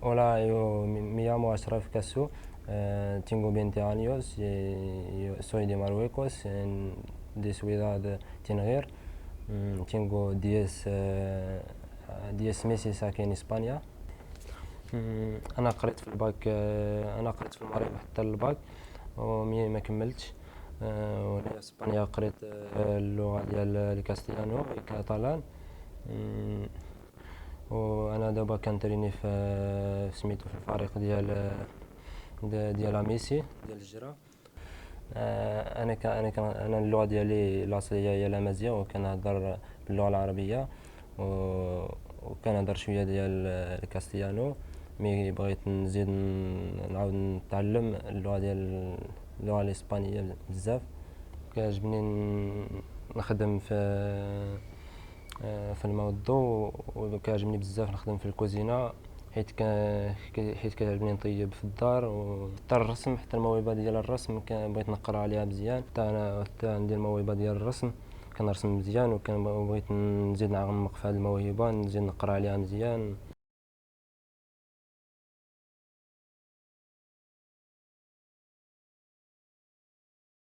Hola, me llamo Ashraf Caso, tengo 20 años, yo soy de Marruecos, de ciudad de Tener. Tengo 10 meses aquí en España. أنا قريت في الباك، أنا قريت في المغرب حتى الباك ومي ما كملتش. وهنا في إسبانيا قريت اللغة ديال الكاستيانو الكاتالان. وانا دابا كنتريني في سميتو في الفريق ديال ميسي ديال الجرة. انا اللغه ديالي الاصليه هي الامازيغ، وكنهضر باللغه العربيه وكنهضر شويه ديال الكاستيانو. مي بغيت نزيد نعاود نتعلم اللغه الاسبانيه بزاف. كيعجبني نخدم في الموضوع، وكيعجبني بزاف نخدم في الكوزينه، حيت كيعجبني نطيب في الدار. وحتى الرسم، حتى الموهبه ديال الرسم بغيت نقرا عليها مزيان. حتى عندي الموهبه ديال الرسم، كنرسم مزيان، وبغيت نزيد نعمق في هذه الموهبه، نزيد نقرا عليها مزيان.